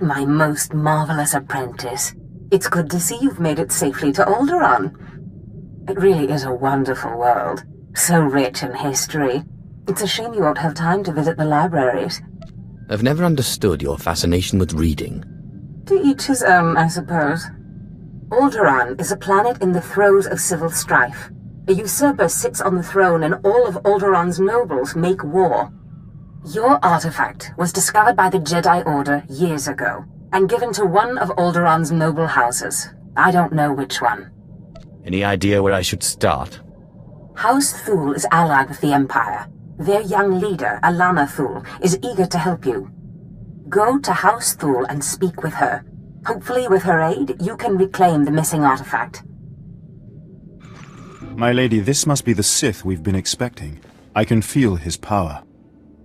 My most marvelous apprentice. It's good to see you've made it safely to Alderaan. It really is a wonderful world, so rich in history. It's a shame you won't have time to visit the libraries. I've never understood your fascination with reading. To each his own, I suppose. Alderaan is a planet in the throes of civil strife. A usurper sits on the throne and all of Alderaan's nobles make war. Your artifact was discovered by the Jedi Order years ago, and given to one of Alderaan's noble houses. I don't know which one. Any idea where I should start? House Thul is allied with the Empire. Their young leader, Alana Thul, is eager to help you. Go to House Thul and speak with her. Hopefully with her aid, you can reclaim the missing artifact. My lady, this must be the Sith we've been expecting. I can feel his power.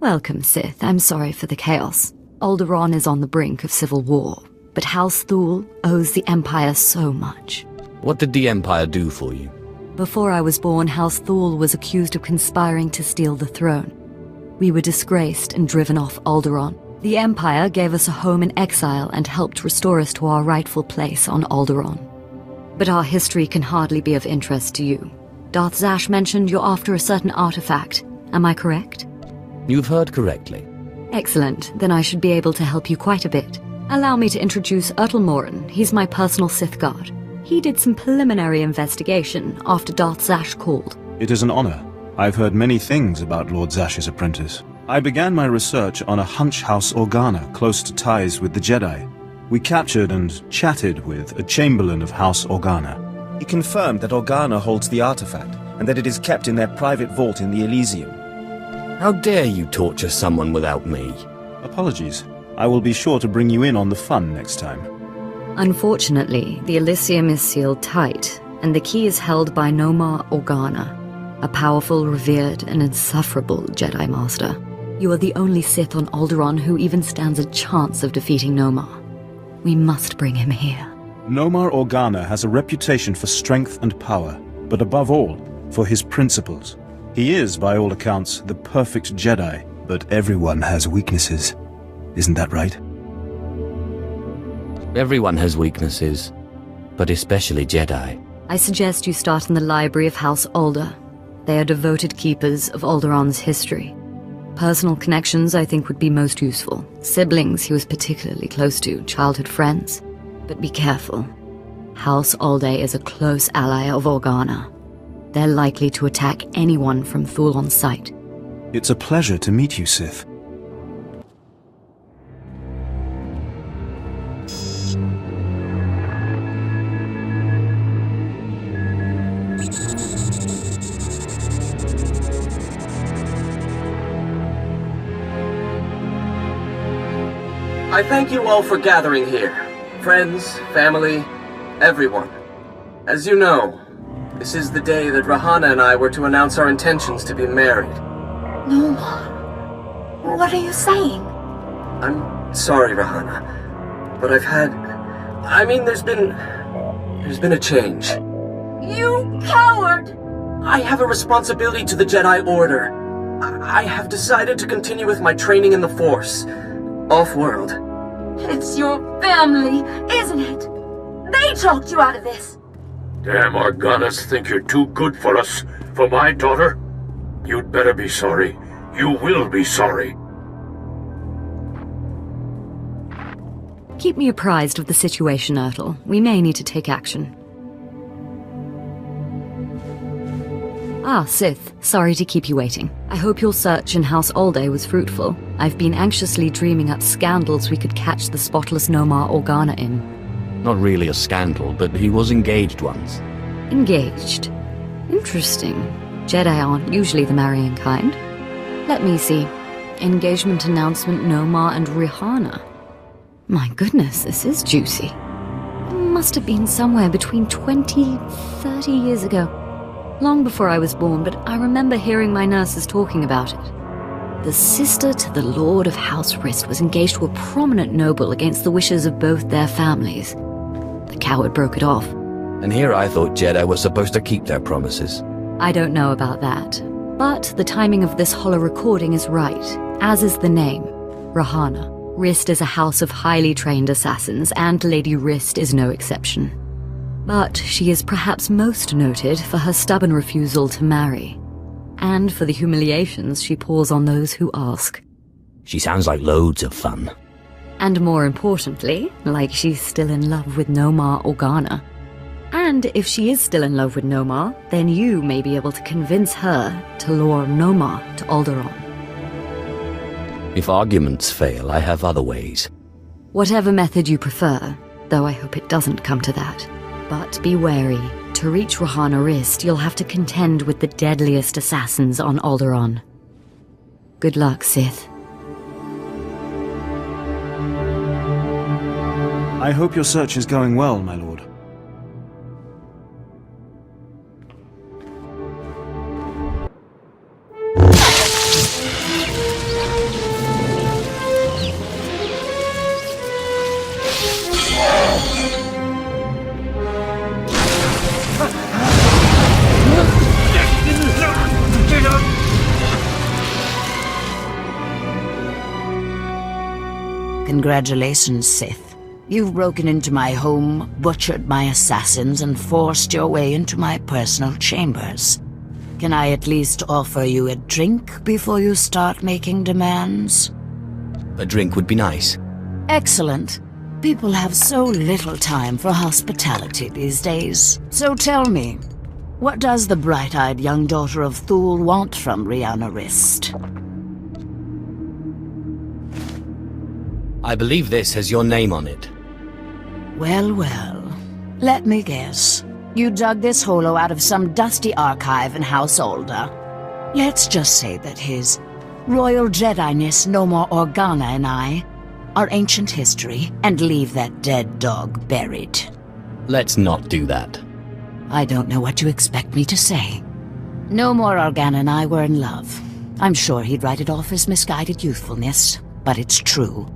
Welcome, Sith. I'm sorry for the chaos. Alderaan is on the brink of civil war, but House Thul owes the Empire so much. What did the Empire do for you? Before I was born, House Thul was accused of conspiring to steal the throne. We were disgraced and driven off Alderaan. The Empire gave us a home in exile and helped restore us to our rightful place on Alderaan. But our history can hardly be of interest to you. Darth Zash mentioned you're after a certain artifact. Am I correct? You've heard correctly. Excellent. Then I should be able to help you quite a bit. Allow me to introduce Morin. He's my personal Sith guard. He did some preliminary investigation after Darth Zash called. It is an honor. I've heard many things about Lord Zash's apprentice. I began my research on a hunch House Organa close to ties with the Jedi. We captured and chatted with a Chamberlain of House Organa. He confirmed that Organa holds the artifact, and that it is kept in their private vault in the Elysium. How dare you torture someone without me? Apologies. I will be sure to bring you in on the fun next time. Unfortunately, the Elysium is sealed tight, and the key is held by Nomar Organa, a powerful, revered, and insufferable Jedi Master. You are the only Sith on Alderaan who even stands a chance of defeating Nomar. We must bring him here. Nomar Organa has a reputation for strength and power, but above all, for his principles. He is, by all accounts, the perfect Jedi, but everyone has weaknesses. Isn't that right? Everyone has weaknesses, but especially Jedi. I suggest you start in the library of House Alder. They are devoted keepers of Alderaan's history. Personal connections I think would be most useful. Siblings he was particularly close to, childhood friends. But be careful. House Alde is a close ally of Organa. They're likely to attack anyone from Thul on sight. It's a pleasure to meet you, Sith. I thank you all for gathering here. Friends, family, everyone. As you know, this is the day that Rahana and I were to announce our intentions to be married. No. What are you saying? I'm sorry, Rahana, but there's been a change. You coward! I have a responsibility to the Jedi Order. I have decided to continue with my training in the Force, off-world. It's your family, isn't it? They talked you out of this. Damn Organas think you're too good for us, for my daughter. You'd better be sorry. You will be sorry. Keep me apprised of the situation, Ertl. We may need to take action. Ah, Sith. Sorry to keep you waiting. I hope your search in House Alde was fruitful. I've been anxiously dreaming up scandals we could catch the spotless Nomar Organa in. Not really a scandal, but he was engaged once. Engaged? Interesting. Jedi aren't usually the marrying kind. Let me see. Engagement announcement Nomar and Rihanna. My goodness, this is juicy. It must have been somewhere between 20, 30 years ago. Long before I was born, but I remember hearing my nurses talking about it. The sister to the Lord of House Rist was engaged to a prominent noble against the wishes of both their families. The coward broke it off. And here I thought Jedi were supposed to keep their promises. I don't know about that. But the timing of this holo recording is right, as is the name, Rahana. Rist is a house of highly trained assassins, and Lady Rist is no exception. But she is perhaps most noted for her stubborn refusal to marry, and for the humiliations she pours on those who ask. She sounds like loads of fun. And more importantly, like she's still in love with Nomar Organa. And if she is still in love with Nomar, then you may be able to convince her to lure Nomar to Alderaan. If arguments fail, I have other ways. Whatever method you prefer, though I hope it doesn't come to that. But be wary. To reach Rahana Rist, you'll have to contend with the deadliest assassins on Alderaan. Good luck, Sith. I hope your search is going well, my lord. Congratulations, Sith. You've broken into my home, butchered my assassins, and forced your way into my personal chambers. Can I at least offer you a drink before you start making demands? A drink would be nice. Excellent. People have so little time for hospitality these days. So tell me, what does the bright-eyed young daughter of Thule want from Rahana Rist? I believe this has your name on it. Well, well. Let me guess. You dug this holo out of some dusty archive in House Alder. Let's just say that his Royal Jedi-ness Nomar Organa and I are ancient history, and leave that dead dog buried. Let's not do that. I don't know what you expect me to say. Nomar Organa and I were in love. I'm sure he'd write it off as misguided youthfulness, but it's true.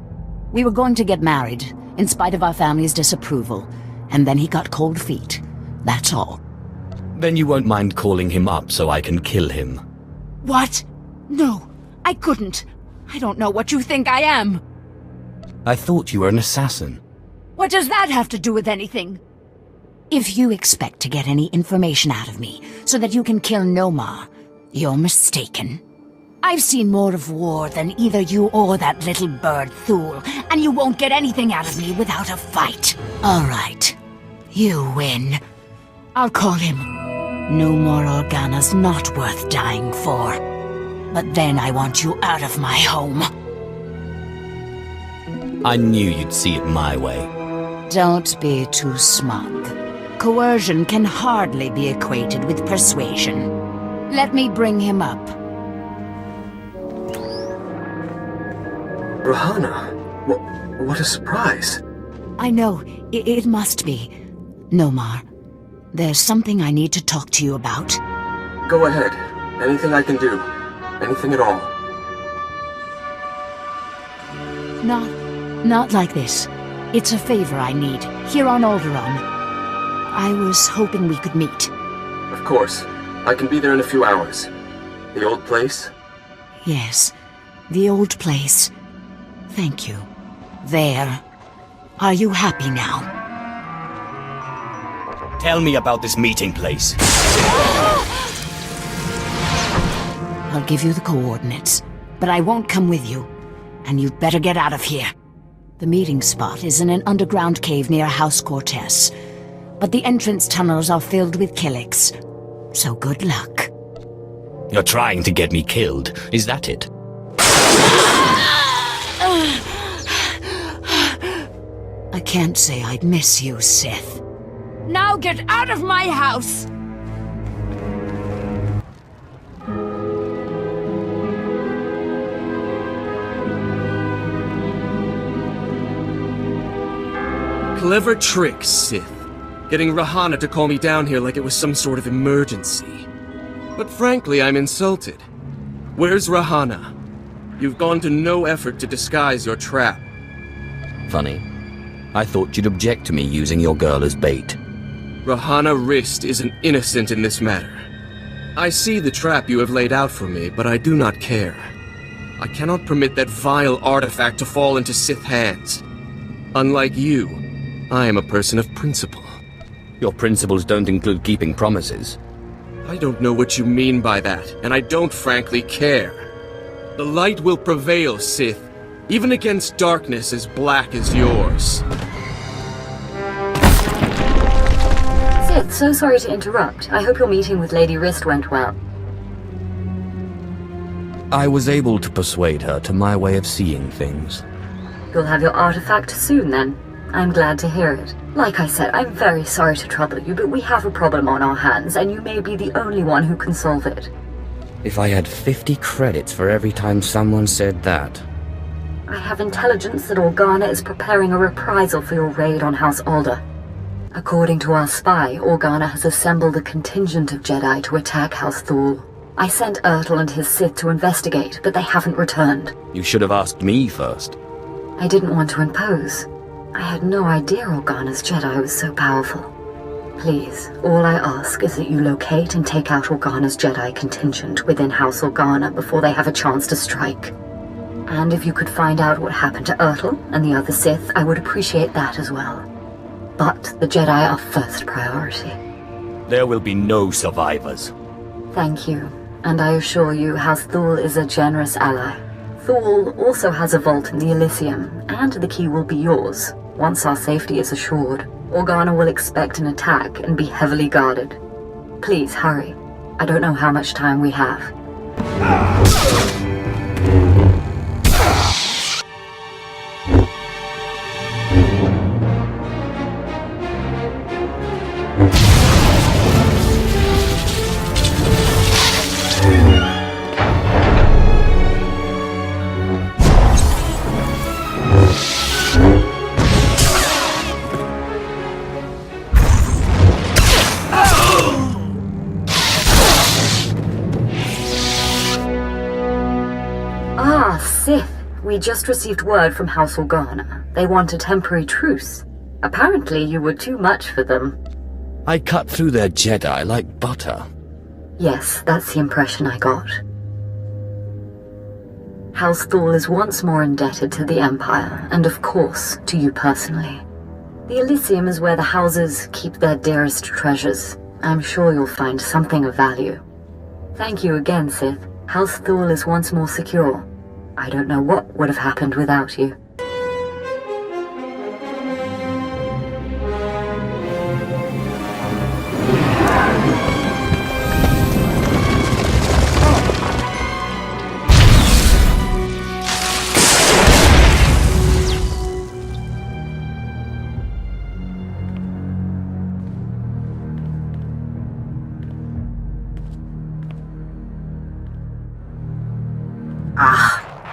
We were going to get married, in spite of our family's disapproval, and then he got cold feet. That's all. Then you won't mind calling him up so I can kill him. What? No, I couldn't. I don't know what you think I am. I thought you were an assassin. What does that have to do with anything? If you expect to get any information out of me so that you can kill Nomar, you're mistaken. I've seen more of war than either you or that little bird Thule, and you won't get anything out of me without a fight. All right, you win. I'll call him. Nomar Organa's not worth dying for. But then I want you out of my home. I knew you'd see it my way. Don't be too smug. Coercion can hardly be equated with persuasion. Let me bring him up. Rahana, what a surprise. I know, it must be. Nomar, there's something I need to talk to you about. Go ahead. Anything I can do. Anything at all. Not like this. It's a favor I need, here on Alderaan. I was hoping we could meet. Of course. I can be there in a few hours. The old place? Yes, the old place. Thank you. There. Are you happy now? Tell me about this meeting place. I'll give you the coordinates, but I won't come with you. And you'd better get out of here. The meeting spot is in an underground cave near House Cortez, but the entrance tunnels are filled with Killiks. So good luck. You're trying to get me killed, is that it? I can't say I'd miss you, Sith. Now get out of my house! Clever trick, Sith. Getting Rahana to call me down here like it was some sort of emergency. But frankly, I'm insulted. Where's Rahana? You've gone to no effort to disguise your trap. Funny. I thought you'd object to me using your girl as bait. Rahana Rist isn't innocent in this matter. I see the trap you have laid out for me, but I do not care. I cannot permit that vile artifact to fall into Sith hands. Unlike you, I am a person of principle. Your principles don't include keeping promises. I don't know what you mean by that, and I don't frankly care. The light will prevail, Sith, even against darkness as black as yours. Sith, so sorry to interrupt. I hope your meeting with Lady Rist went well. I was able to persuade her to my way of seeing things. You'll have your artifact soon, then. I'm glad to hear it. Like I said, I'm very sorry to trouble you, but we have a problem on our hands, and you may be the only one who can solve it. If I had 50 credits for every time someone said that. I have intelligence that Organa is preparing a reprisal for your raid on House Alder. According to our spy, Organa has assembled a contingent of Jedi to attack House Thule. I sent Ertl and his Sith to investigate, but they haven't returned. You should have asked me first. I didn't want to impose. I had no idea Organa's Jedi was so powerful. Please, all I ask is that you locate and take out Organa's Jedi contingent within House Organa before they have a chance to strike. And if you could find out what happened to Ertl and the other Sith, I would appreciate that as well. But the Jedi are first priority. There will be no survivors. Thank you, and I assure you House Thule is a generous ally. Thule also has a vault in the Elysium, and the key will be yours, once our safety is assured. Organa will expect an attack and be heavily guarded. Please hurry. I don't know how much time we have. Sith, we just received word from House Organa. They want a temporary truce. Apparently you were too much for them. I cut through their Jedi like butter. Yes, that's the impression I got. House Thule is once more indebted to the Empire, and of course, to you personally. The Elysium is where the houses keep their dearest treasures. I'm sure you'll find something of value. Thank you again, Sith. House Thule is once more secure. I don't know what would have happened without you.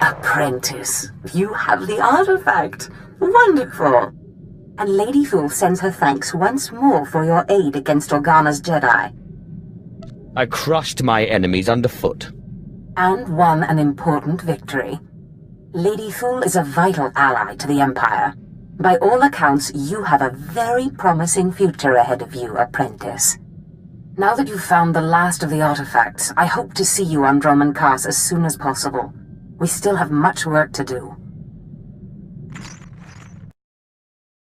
Apprentice, you have the artifact. Wonderful. And Lady Thule sends her thanks once more for your aid against Organa's Jedi. I crushed my enemies underfoot. And won an important victory. Lady Thule is a vital ally to the Empire. By all accounts, you have a very promising future ahead of you, Apprentice. Now that you've found the last of the artifacts, I hope to see you on Dromund Kaas as soon as possible. We still have much work to do.